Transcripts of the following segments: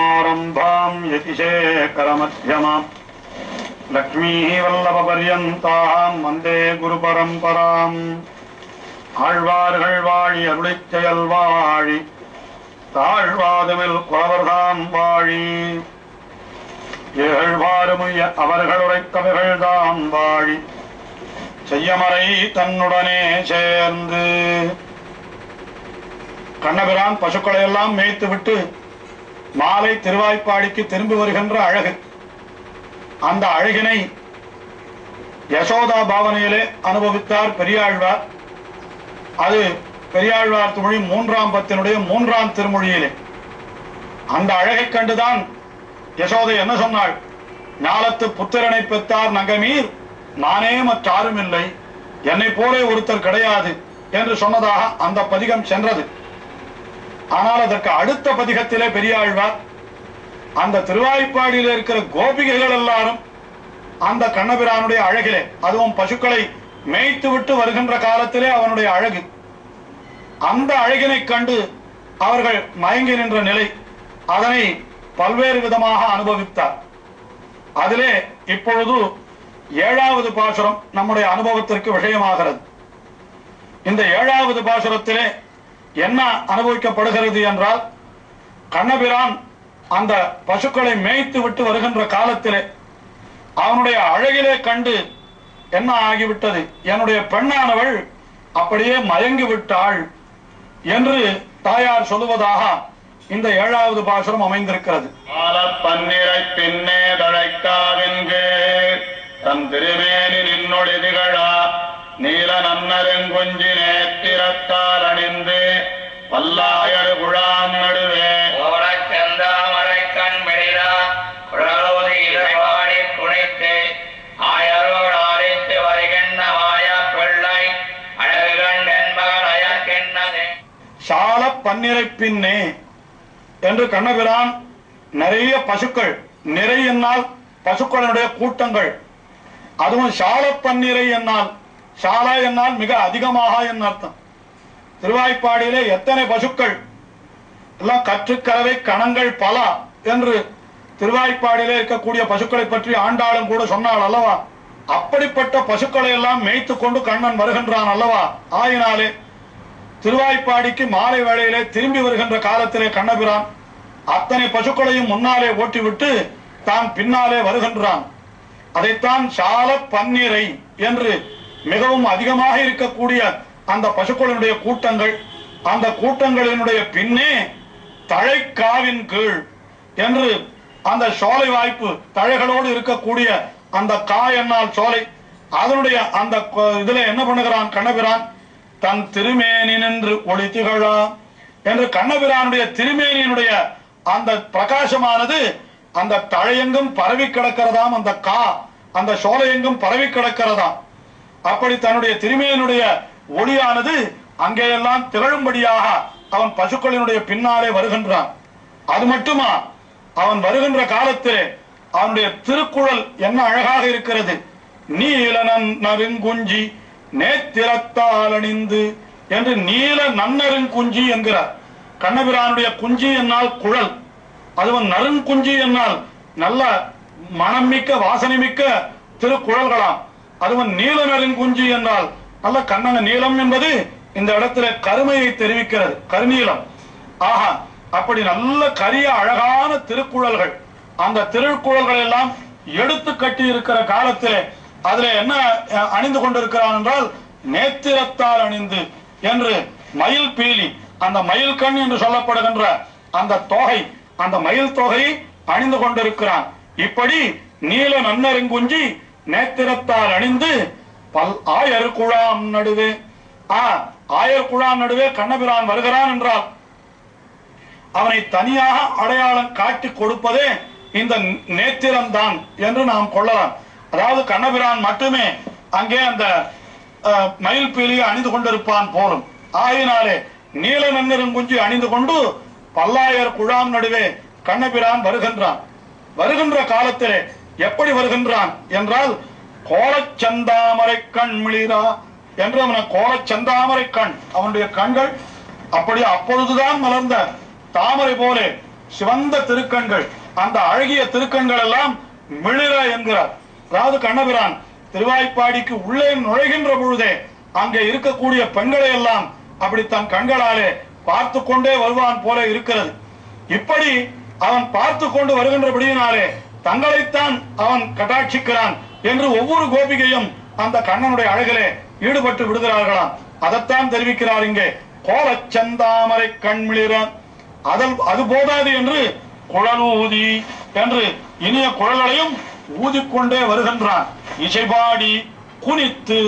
சமாரம்பாம் யதிசேகரமத்யமாம் லக்ஷ்மீ வல்லபபர்யந்தாம் வந்தே குரு பரம்பராம். ஆழ்வார்கள் வாழி அருளிச் செயல் வாழி தாழ்வாதுமில் குறவர்தாம் வாழி ஏழ்வாறுமுய அவர்களுரைக்கவைகள்தாம் வாழி செய்யமறை தன்னுடனே சேர்ந்து. கண்ணபிரான் பசுக்களை எல்லாம் மேய்த்து விட்டு மாலை திருவாய்ப்பாடிக்கு திரும்பி வருகின்ற அழகு, அந்த அழகினை யசோதா பாவனையிலே அனுபவித்தார் பெரியாழ்வார். அது பெரியாழ்வார் திருமொழி 3ஆம் பத்தினுடைய 3ஆம் திருமொழியிலே. அந்த அழகை கண்டுதான் யசோதை என்ன சொன்னாள்? ஞாலத்து புத்திரனை பெற்றார் நங்கமீர், நானே மற்றாரும் இல்லை, என்னை போலே ஒருத்தர் கிடையாது என்று சொன்னதாக அந்த பதிகம் சென்றது. ஆனால் அதற்கு அடுத்த பதிகத்திலே பெரியாழ்வார் அந்த திருவாய்ப்பாடியில் இருக்கிற கோபிகைகள் எல்லாரும் அந்த கண்ணபிரானுடைய அழகிலே, அதுவும் பசுக்களை மேய்த்து விட்டு வருகின்ற காலத்திலே அவனுடைய அழகு, அந்த அழகினை கண்டு அவர்கள் மயங்கி நின்ற நிலை, அதனை பல்வேறு விதமாக அனுபவித்தார். அதிலே இப்பொழுது 7வது பாசுரம் நம்முடைய அனுபவத்திற்கு விஷயமாகிறது. இந்த 7வது பாசுரத்திலே என்ன அனுபவிக்கப்படுகிறது என்றால், கண்ணபிரான் அந்த பசுக்களை மேய்த்து விட்டு வருகின்ற காலத்திலே அவனுடைய அழகிலே கண்டு என்ன ஆகிவிட்டது, என்னுடைய பெண்ணானவள் அப்படியே மயங்கி விட்டாள் என்று தாயார் சொல்லுவதாக இந்த 7வது பாசுரம் அமைந்திருக்கிறது. பன்னிரை பின்னே தழைக்காவின்கு தன் திருமேனி நின்னொளி திகழா நீல நன்னருங்குஞ்சி நேத்திரத்தால் அணிந்து பல்லாயடு குழாம் நடுவே செந்தாமரை கண் மெளிரா குழலோதி இறைவாடி குனைத்து ஆயரோடு ஆரித்து வருகின்ற மாயா பிள்ளை அழகுகண் என்பகன் அயற்கின்றதே. சால பன்னிரை பின்னே என்று கண்ணபிரான் நிறைய பசுக்கள், நிறை என்னால் பசுக்களுடைய கூட்டங்கள், அதுவும் சால பன்னிரை என்னால், சாலா என்னால் மிக அதிகமாக என் அர்த்தம். திருவாய்ப்பாடியிலே எத்தனை பசுக்கள் எல்லாம், கற்றுக்கறவை கணங்கள் பல என்று திருவாய்ப்பாடியிலே இருக்கக்கூடிய பசுக்களை பற்றி ஆண்டாளும் கூட சொன்னாள் அல்லவா? அப்படிப்பட்ட பசுக்களை எல்லாம் மேய்த்து கொண்டு கண்ணன் வருகின்றான் அல்லவா? ஆயினாலே திருவாய்ப்பாடிக்கு மாலை வேளையிலே திரும்பி வருகின்ற காலத்திலே கண்ணபிரான் அத்தனை பசுக்களையும் முன்னாலே ஓட்டிவிட்டு தான் பின்னாலே வருகின்றான். அதைத்தான் சால பன்னிரை என்று, மிகவும் அதிகமாக இருக்கக்கூடிய அந்த பசுக்களினுடைய கூட்டங்கள், அந்த கூட்டங்களினுடைய பின்னே தழைக்காவின் கீழ் என்று அந்த சோலை வாய்ப்பு, தழைகளோடு இருக்கக்கூடிய அந்த கா என்னால் சோலை, அதனுடைய அந்த இதுல என்ன பண்ணுகிறான் கண்ணபிரான்? தன் திருமேனி நின்று ஒளி திகழா என்று கண்ணபிரானுடைய திருமேனியினுடைய அந்த பிரகாசமானது அந்த தழையெங்கும் பரவி கிடக்கிறதாம். அந்த கா, அந்த சோலையெங்கும் பரவி கிடக்கிறதாம். அப்படி தன்னுடைய திருமேனியுடைய ஒளியானது அங்கேயெல்லாம் திகழும்படியாக அவன் பசுக்களினுடைய பின்னாலே வருகின்றான். அது மட்டுமா, அவன் வருகின்ற காலத்திலே அவனுடைய திருக்குழல் என்ன அழகாக இருக்கிறது. நீல நன்னருங்குஞ்சி நேத்திரத்தால் அணிந்து என்று நீல நன்னருங்குஞ்சி என்கிறார். கண்ணபிரானுடைய குஞ்சி என்னால் குழல், அதுவும் நறுங்குஞ்சி என்னால் நல்ல மனம் மிக்க வாசனை மிக்க திருக்குழல்களாம். அதுவும் நீல நறுங்குஞ்சி என்றால் நல்ல கண்ணங்க. நீலம் என்பது இந்த இடத்துல கருமையை தெரிவிக்கிறது, கருநீலம். ஆஹா, அப்படி நல்ல கரிய அழகான திருக்குழல்கள், அந்த திருக்குழல்கள் எல்லாம் எடுத்து கட்டி இருக்கிற காலத்திலே அதுல என்ன அணிந்து கொண்டிருக்கிறான் என்றால் நேத்திரத்தால் அணிந்து என்று மயில் பீலி, அந்த மயில் கண் என்று சொல்லப்படுகின்ற அந்த தொகை, அந்த மயில் தொகையை அணிந்து கொண்டிருக்கிறான். இப்படி நீல நன்னருங்குஞ்சி நேத்திரத்தால் அணிந்து பல் ஆயர் குழாம் நடுவே, ஆயர் குழாம் நடுவே கண்ணபிரான் வருகிறான் என்றால் அவனை தனியாக அடையாளம் காட்டி கொடுப்பதே இந்த நேத்திரம்தான் என்று நாம் கொள்ளலாம். அதாவது கண்ணபிரான் மட்டுமே அங்கே அந்த மயில் பீலியை அணிந்து கொண்டிருப்பான் போலும். ஆயினாலே நீல நன்னருங்குஞ்சி அணிந்து கொண்டு பல்லாயர் குழாம் நடுவே கண்ணபிரான் வருகின்றான். வருகின்ற காலத்திலே எப்படி வருகின்றான் என்றால் கோலச்சந்தாமரை கண் மிளிரா என்று அவன கோலச்சந்தாமரை கண், அவனுடைய கண்கள் அப்படி அப்பொழுதுதான் மலர்ந்த தாமரை போலே சிவந்த திருக்கண்கள், அந்த அழகிய திருக்கண்கள் எல்லாம் மிளிர என்கிறார். அதாவது கண்ணபிரான் திருவாய்ப்பாடிக்கு உள்ளே நுழைகின்ற பொழுதே அங்கே இருக்கக்கூடிய பெண்களை எல்லாம் அப்படி தன் கண்களாலே பார்த்து கொண்டே வருவான் போல இருக்கிறது. இப்படி அவன் பார்த்து கொண்டு வருகின்றபடியினாலே தங்களைத்தான் அவன் கட்டாட்சிக்கிறான் என்று ஒவ்வொரு கோபிகையும் அந்த கண்ணனுடைய அழகிலே ஈடுபட்டு விடுகிறார்களாம். அதைத்தான் தெரிவிக்கிறார் இங்கே. கோலச்சந்தாமரை கண்மிளிர அது போதாது என்று குழலூதி என்று இனிய குழலையும் ஊதிக்கொண்டே வருகின்றான். இசைபாடி குனித்து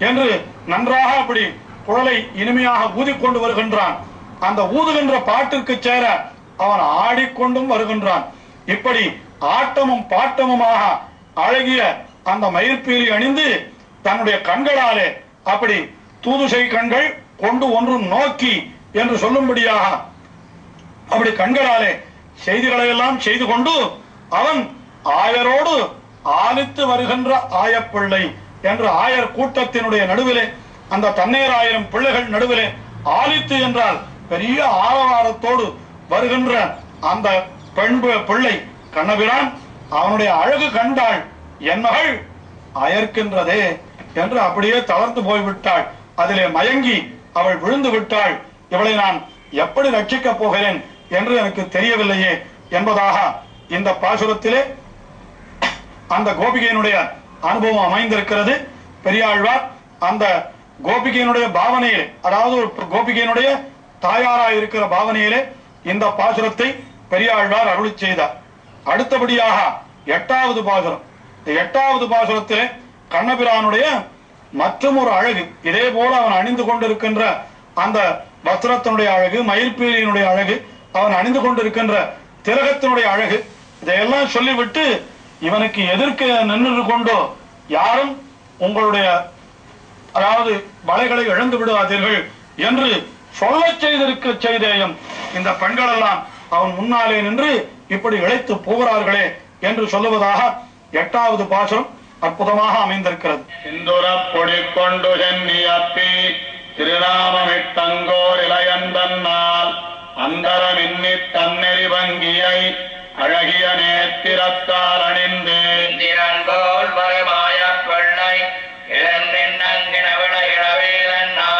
என்று நன்றாக அப்படி குழலை இனிமையாக ஊதிக்கொண்டு வருகின்றான். அந்த ஊதுகின்ற பாட்டிற்கு சேர அவன் ஆடிக்கொண்டும் வருகின்றான். இப்படி ஆட்டமும் பாட்டமுமாக அழகிய அந்த மயிர்பீலி அணிந்து தன்னுடைய கண்களாலே அப்படி தூதுசை கண்கள் கொண்டு ஒன்றும் நோக்கி என்று சொல்லும்படியாக அப்படி கண்களாலே செய்திகளை எல்லாம் செய்து கொண்டு அவன் ஆயரோடு ஆலித்து வருகின்ற ஆயப்பிள்ளை என்று ஆயர் கூட்டத்தினுடைய நடுவிலே, அந்த தண்ணீர் ஆயிரம் பிள்ளைகள் நடுவிலே ஆலித்து என்றால் பெரிய ஆரவாரத்தோடு வருகின்ற அந்த பெண் பிள்ளை கண்ணபிரான் அவனுடைய அழகு கண்டாள். என் மகள் அயர்க்கின்றதே என்று அப்படியே தளர்ந்து போய்விட்டாள். அதிலே மயங்கி அவள் விழுந்து விட்டாள். இவளை நான் எப்படி ரட்சிக்கப் போகிறேன் என்று எனக்கு தெரியவில்லையே என்பதாக இந்த பாசுரத்திலே அந்த கோபிகையினுடைய அனுபவம் அமைந்திருக்கிறது. பெரியாழ்வார் அந்த கோபிகையினுடைய பாவனையிலே, அதாவது ஒரு கோபிகையினுடைய தாயாராய் இருக்கிற பாவனையிலே இந்த பாசுரத்தை பெரியாழ்வார் அருளி செய்தார். அடுத்தபடியாக 8வது பாசுரம். இந்த 8வது பாசுரத்திலே கண்ணபிரானுடைய மற்றும் ஒரு அழகு, இதே போல அவன் அணிந்து கொண்டிருக்கின்ற அந்த வஸ்திரத்தினுடைய அழகு, மயிர்பீலியினுடைய அழகு, அவன் அணிந்து கொண்டிருக்கின்ற திலகத்தினுடைய அழகு, இதையெல்லாம் சொல்லிவிட்டு இவனுக்கு எதிர்க்க நின்று கொண்டோ யாரும் உங்களுடைய அதாவது வலைகளை இழந்து விடுவாதீர்கள் என்று சொல்ல செய்திருக்க செய்தேயும் இந்த பெண்கள் எல்லாம் அவன் முன்னாலே நின்று இப்படி இழைத்து போகிறார்களே என்று சொல்லுவதாக 8வது பாசுரம் அற்புதமாக அமைந்திருக்கிறது. சிந்துரப் பொடி கொண்டு சென்னியப்பி திருநாமமிட்டங்கோர் இளையந்தன்னால் அந்தரமின்னி தன்னெறி வங்கியை அழகிய நேத்திரத்தால் அணிந்து திறன்கோல் மறுமாய பிள்ளை இளம்பின்னங்கினவிட இளவேலன்னா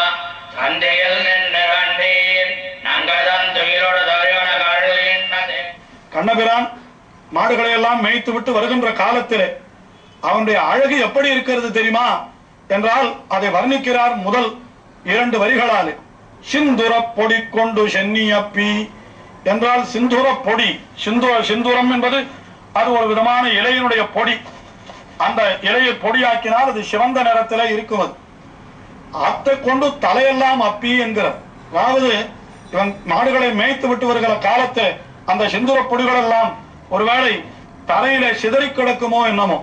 சந்தையில் நின்று கண்டீர் நங்கதன் துயிலோடு தருவன கழுகின்றதே. கண்ணபிரான் மாடுகளை எல்லாம் மேய்த்து விட்டு வருகின்ற காலத்திலே அவனுடைய அழகு எப்படி இருக்கிறது தெரியுமா என்றால் அதை வர்ணிக்கிறார் முதல் 2 வரிகளாலே. சிந்துர பொடி கொண்டு சென்னியப்பி என்றால் சிந்துர பொடி, சிந்துரம் என்பது அது ஒரு விதமான இலையினுடைய பொடி. அந்த இலையை பொடியாக்கினால் அது சிவந்த நிறத்திலே இருக்கும். அதை கொண்டு தலையெல்லாம் அப்பி என்கிறார். அதாவது இவன் மாடுகளை மேய்த்து விட்டு வருகிற காலத்தில் அந்த சிந்துர பொடிகள் எல்லாம் ஒருவேளை தரையிலே சிதறி கிடக்குமோ என்னமோ.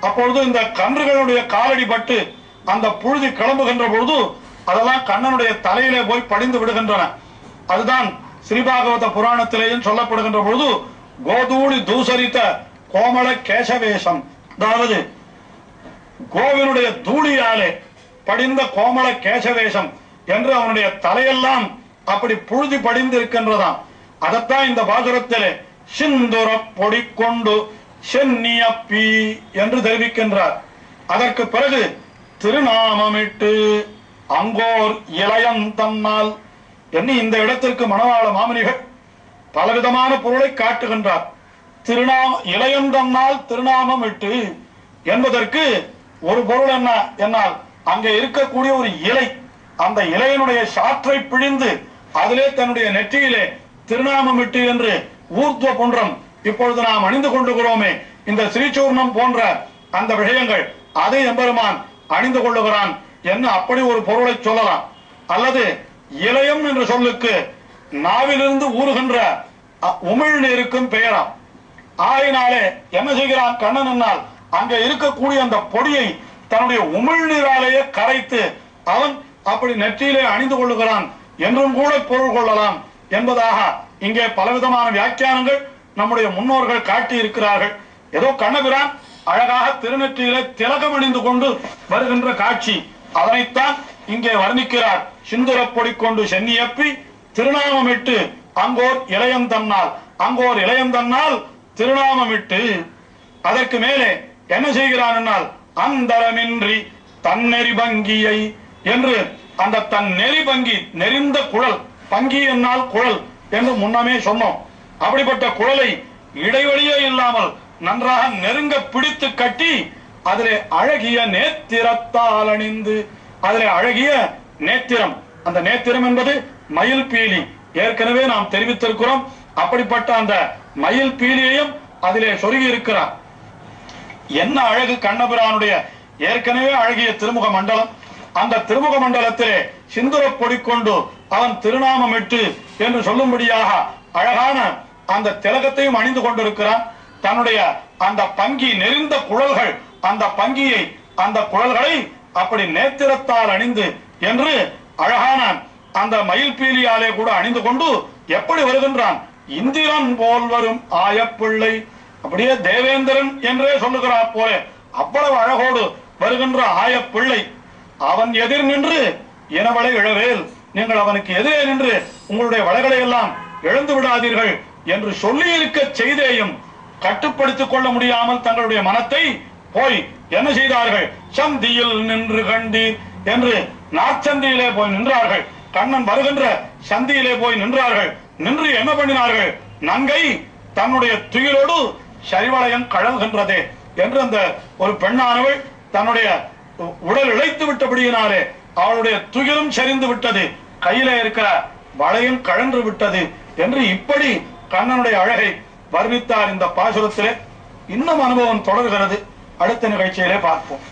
அப்பொழுது இந்த கன்றுகளுடைய காலடி பட்டு அந்த புழுதி கிளம்புகின்ற பொழுது அதெல்லாம் கண்ணனுடைய தலையிலே போய் படிந்து விடுகின்றன. அதுதான் ஸ்ரீபாகவத புராணத்திலேயும் சொல்லப்படுகின்ற பொழுது கோதூளி தூசரித்த கோமள கேசவேஷம், அதாவது கோவினுடைய தூளியாலே படிந்த கோமள கேசவேஷம் என்று அவனுடைய தலையெல்லாம் அப்படி புழுதி படிந்து இருக்கின்றதாம். அதைத்தான் இந்த பாசுரத்திலே சிந்துர பொடி கொண்டு சென்னியப்பி என்று தெரிவிக்கின்றார். அதற்கு பிறகு திருநாமமிட்டு அங்கோர் இளையம் தன்னால் என்று இந்த இடத்திற்கு மணவாள மாமுனிகள் பலவிதமான பொருளை காட்டுகின்றார். இளையம் தன்னால் திருநாமம் இட்டு என்பதற்கு ஒரு பொருள் என்ன என்னால் அங்கே இருக்கக்கூடிய ஒரு இலை, அந்த இலையினுடைய சாற்றை பிழிந்து அதிலே தன்னுடைய நெற்றியிலே திருநாமம் இட்டு என்று ஊர்த்துவ புன்றம் இப்பொழுது நாம் அணிந்து கொள்ளுகிறோமே, இந்த ஸ்ரீசூர்ணம் போன்ற அந்த விஷயங்கள் அதை எம்பெருமான் அணிந்து கொள்ளுகிறான் என்று அப்படி ஒரு பொருளை சொல்லலாம். அல்லது இளையம் என்ற சொல்லுக்கு நாவிலிருந்து ஊறுகின்ற உமிழ்நீருக்கும் பெயராம். ஆயினாலே என்ன செய்கிறான் கண்ணன் என்னால் அங்கே இருக்கக்கூடிய அந்த பொடியை தன்னுடைய உமிழ்நீராலேயே கரைத்து அவன் அப்படி நெற்றியிலே அணிந்து கொள்ளுகிறான் என்றும் கூட பொருள் கொள்ளலாம் என்பதாக இங்கே பலவிதமான வியாக்கியானங்கள் நம்முடைய முன்னோர்கள் காட்டி இருக்கிறார்கள். ஏதோ கண்ணபிரான் அழகாக திருநெற்றியிலே திலகம் அணிந்து கொண்டு வருகின்ற காட்சி, அதனைத்தான் இங்கே வர்ணிக்கிறார். சிந்துர பொடி கொண்டு சென்னியப்பி திருநாமமிட்டு அங்கோர் இளையம் தன்னால் அங்கோர் இளையந்தன்னால் திருநாமமிட்டு அதற்கு மேலே என்ன செய்கிறான் என்னால் அந்தரமின்றி தன்னெறி பங்கியை என்று அந்த தன் நெறி பங்கி நெறிந்த குழல் பங்கி என்னால் குழல் என்று முன்னமே சொன்னோம். அப்படிப்பட்ட குழலை இடைவெளியே இல்லாமல் நன்றாக நெருங்க பிடித்து கட்டி அதிலே அழகிய நேத்திரத்தால் அணிந்து அதிலே அழகிய நேத்திரம், அந்த நேத்திரம் என்பது மயில் பீலி, ஏற்கனவே நாம் தெரிவித்திருக்கிறோம். அப்படிப்பட்ட அந்த மயில் பீலியையும் அதிலே சொருகி இருக்கிறார். என்ன அழகு கண்ணபிரானுடைய ஏற்கனவே அழகிய திருமுக மண்டலம். அந்த திருமுக மண்டலத்திலே சிந்துர பொடி கொண்டு அவன் திருநாமமிட்டு என்று சொல்லும்படியாக அழகான அந்த திலகத்தையும் அணிந்து கொண்டிருக்கிறான். தன்னுடைய அந்த பங்கி நெறிந்த குழல்கள், அந்த பங்கியை அந்த குழல்களை அப்படி நேத்திரத்தால் அணிந்து என்று அழகான அந்த மயில் பீலியாலே கூட அணிந்து கொண்டு எப்படி வருகின்றான்? இந்திரன் போல் வரும் ஆயப்பிள்ளை, அப்படியே தேவேந்திரன் என்றே சொல்லுகிறார் போல அவ்வளவு அழகோடு வருகின்ற ஆயப்பிள்ளை. அவன் எதிர் நின்று இனவளை இழவேல், நீங்கள் அவனுக்கு எதிரே நின்று உங்களுடைய வளைகளை எல்லாம் இழந்து விடாதீர்கள் என்று சொல்லி இருக்க செய்தேயும் கட்டுப்படுத்திக் கொள்ள முடியாமல் தங்களுடைய மனத்தை போய் என்ன செய்தார்கள்? சந்தியில் நின்று கண்டீர் என்று நாச்சந்தியிலே போய் நின்றார்கள். கண்ணன் வருகின்ற சந்தியிலே போய் நின்றார்கள். நின்று என்ன பண்ணினார்கள்? நங்கை தன்னுடைய துயிலோடு சரிவளையம் கழல்கின்றதே என்று அந்த ஒரு பெண்ணானவள் தன்னுடைய உடல் இழைத்து விட்டபடியினாலே அவளுடைய துயிலும் சரிந்து விட்டது, கையிலே இருக்கிற வளையம் கழன்று விட்டது என்று இப்படி கண்ணனுடைய அழகை வர்ணித்தார் இந்த பாசுரத்திலே. இன்னும் அனுபவம் தொடர்கிறது. அடுத்த நிகழ்ச்சியிலே பார்ப்போம்.